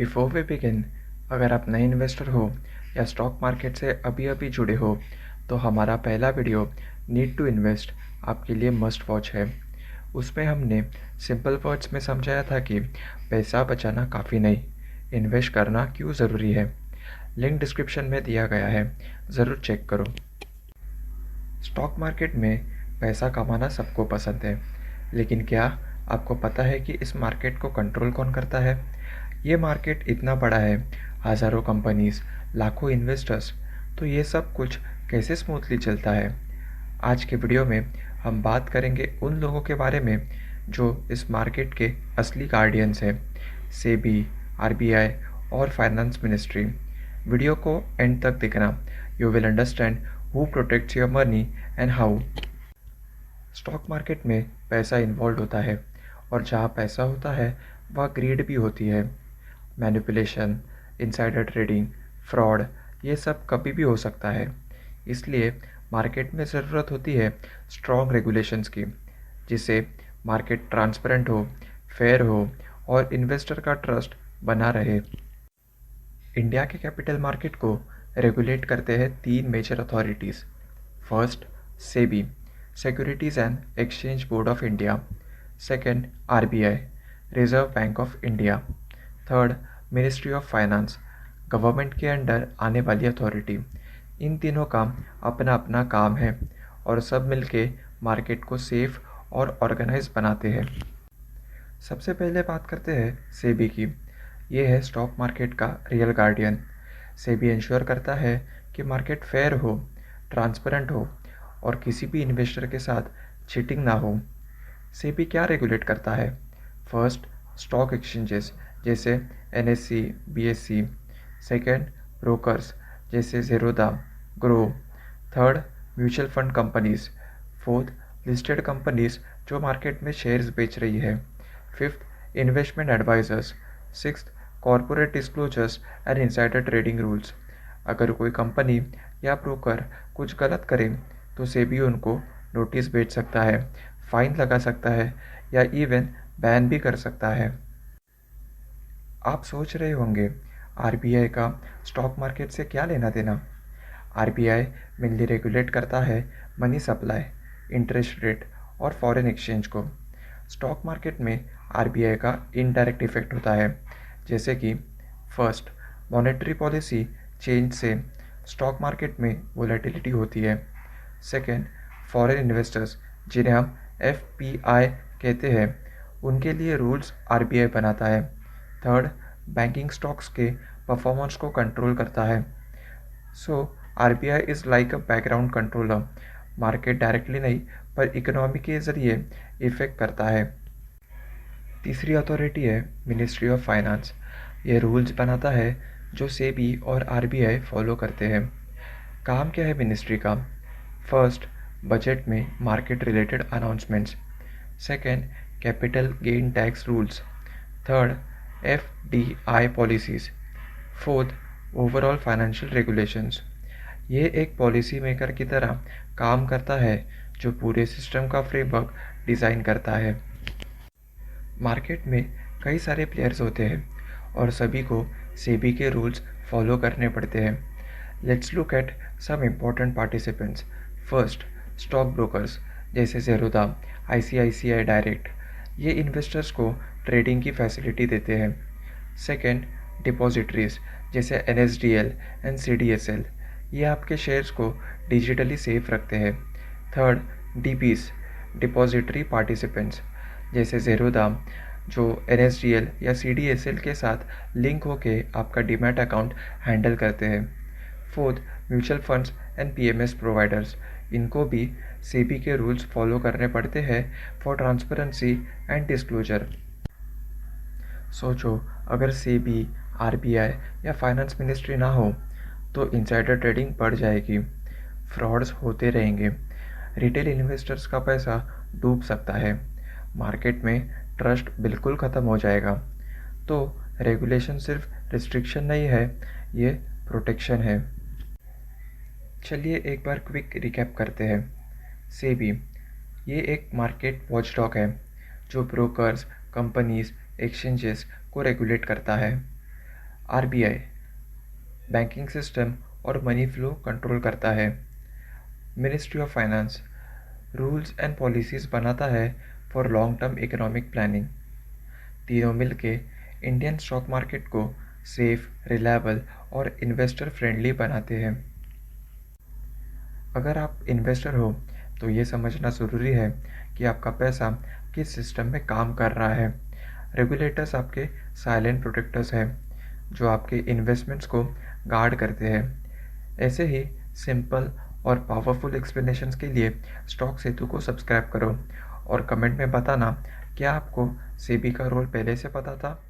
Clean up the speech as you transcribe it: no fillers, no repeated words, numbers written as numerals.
Before we begin, अगर आप नए इन्वेस्टर हो या स्टॉक मार्केट से अभी अभी जुड़े हो तो हमारा पहला वीडियो नीड टू इन्वेस्ट आपके लिए मस्ट वॉच है। उसमें हमने सिंपल वर्ड्स में समझाया था कि पैसा बचाना काफ़ी नहीं, इन्वेस्ट करना क्यों ज़रूरी है। लिंक डिस्क्रिप्शन में दिया गया है, ज़रूर चेक करो। स्टॉक मार्केट में पैसा कमाना सबको पसंद है, लेकिन क्या आपको पता है कि इस मार्केट को कंट्रोल कौन करता है? ये मार्केट इतना बड़ा है, हज़ारों कंपनीज, लाखों इन्वेस्टर्स, तो ये सब कुछ कैसे स्मूथली चलता है? आज के वीडियो में हम बात करेंगे उन लोगों के बारे में जो इस मार्केट के असली गार्डियंस हैं, सेबी, आरबीआई और फाइनेंस मिनिस्ट्री। वीडियो को एंड तक देखना, you will understand who protects your money and how. Stock market में पैसा इन्वॉल्व होता है, और जहाँ पैसा होता है वहाँ ग्रीड भी होती है। मैनिपुलेशन, इनसाइडर ट्रेडिंग, फ्रॉड, ये सब कभी भी हो सकता है। इसलिए मार्केट में ज़रूरत होती है स्ट्रॉन्ग रेगुलेशंस की, जिससे मार्केट ट्रांसपेरेंट हो, फेयर हो और इन्वेस्टर का ट्रस्ट बना रहे। इंडिया के कैपिटल मार्केट को रेगुलेट करते हैं तीन major authorities. First, SEBI, securities and exchange board of India. Second, RBI, reserve bank of India. Third, ministry of finance, government के अंडर आने वाली अथॉरिटी। इन तीनों का अपना अपना काम है और सब मिलके मार्केट को सेफ और ऑर्गेनाइज बनाते हैं। सबसे पहले बात करते हैं सेबी की। ये है स्टॉक मार्केट का रियल गार्डियन। सेबी इंश्योर करता है कि मार्केट फेयर हो, ट्रांसपेरेंट हो और किसी भी इन्वेस्टर के साथ चीटिंग ना हो। सेबी क्या रेगुलेट करता है? फर्स्ट, स्टॉक एक्सचेंजेस जैसे एनएससी, बीएससी। सेकंड, ब्रोकर्स जैसे Zerodha, Groww. Third, mutual fund companies. Fourth, listed companies जो मार्केट में शेयर्स बेच रही है। Fifth, investment advisers. Sixth, corporate disclosures and insider trading rules. अगर कोई कंपनी या ब्रोकर कुछ गलत करे तो सेबी उनको नोटिस भेज सकता है, फाइन लगा सकता है या इवन बैन भी कर सकता है। आप सोच रहे होंगे आरबीआई का स्टॉक मार्केट से क्या लेना देना? आरबीआई मेनली रेगुलेट करता है मनी सप्लाई, इंटरेस्ट रेट और फॉरेन एक्सचेंज को। स्टॉक मार्केट में आरबीआई का इनडायरेक्ट इफेक्ट होता है, जैसे कि फर्स्ट, मॉनेटरी पॉलिसी चेंज से स्टॉक मार्केट में वोलेटिलिटी होती है। सेकेंड, फॉरेन इन्वेस्टर्स जिन्हें हम एफपीआई कहते हैं, उनके लिए रूल्स आरबीआई बनाता है। थर्ड, बैंकिंग स्टॉक्स के परफॉर्मेंस को कंट्रोल करता है। So RBI is like a background controller, market directly नहीं पर इकोनॉमी के ज़रिए इफेक्ट करता है। तीसरी अथॉरिटी है मिनिस्ट्री ऑफ फाइनेंस। ये रूल्स बनाता है जो सेबी और आरबीआई फॉलो करते हैं। काम क्या है मिनिस्ट्री का? फर्स्ट, बजट में market related announcements. Second, capital gain tax rules. Third, FDI policies. Fourth, overall financial regulations. ये एक पॉलिसी मेकर की तरह काम करता है जो पूरे सिस्टम का फ्रेमवर्क डिज़ाइन करता है। मार्केट में कई सारे प्लेयर्स होते हैं और सभी को सेबी के रूल्स फॉलो करने पड़ते हैं। Let's look at some important participants. First, stock brokers जैसे ज़ेरोधा, आईसीआईसीआई डायरेक्ट। ये इन्वेस्टर्स को ट्रेडिंग की फैसिलिटी देते हैं। सेकेंड, डिपॉजिटरीज जैसे एनएसडीएल एंड सीडीएसएल। ये आपके शेयर्स को डिजिटली सेफ रखते हैं। थर्ड, डीपीज, डिपॉजिटरी पार्टिसिपेंट्स जैसे ज़ेरोधा, जो एनएसडीएल या सीडीएसएल के साथ लिंक होके आपका डीमैट अकाउंट हैंडल करते हैं। Fourth, mutual funds and PMS providers. इनको भी सेबी के रूल्स फॉलो करने पड़ते हैं फॉर ट्रांसपेरेंसी एंड डिस्क्लोजर। सोचो, अगर सेबी, आरबीआई या फाइनेंस मिनिस्ट्री ना हो तो इनसाइडर ट्रेडिंग बढ़ जाएगी, फ्रॉड्स होते रहेंगे, रिटेल इन्वेस्टर्स का पैसा डूब सकता है, मार्केट में ट्रस्ट बिल्कुल ख़त्म हो जाएगा। तो रेगुलेशन सिर्फ रिस्ट्रिक्शन नहीं है, ये प्रोटेक्शन है। चलिए एक बार क्विक रिकैप करते हैं। सेबी, ये एक मार्केट वॉचडॉग है जो ब्रोकर्स, कंपनीज, एक्सचेंजेस को रेगुलेट करता है। आरबीआई बैंकिंग सिस्टम और मनी फ्लो कंट्रोल करता है। Ministry of finance rules and policies बनाता है for long term economic planning. तीनों मिलके इंडियन स्टॉक मार्केट को सेफ, रिलायबल और इन्वेस्टर फ्रेंडली बनाते हैं। अगर आप इन्वेस्टर हो तो ये समझना ज़रूरी है कि आपका पैसा किस सिस्टम में काम कर रहा है। रेगुलेटर्स आपके साइलेंट प्रोटेक्टर्स हैं जो आपके इन्वेस्टमेंट्स को गार्ड करते हैं। ऐसे ही सिंपल और पावरफुल एक्सप्लेनेशंस के लिए स्टॉक सेतु को सब्सक्राइब करो और कमेंट में बताना क्या आपको सेबी का रोल पहले से पता था।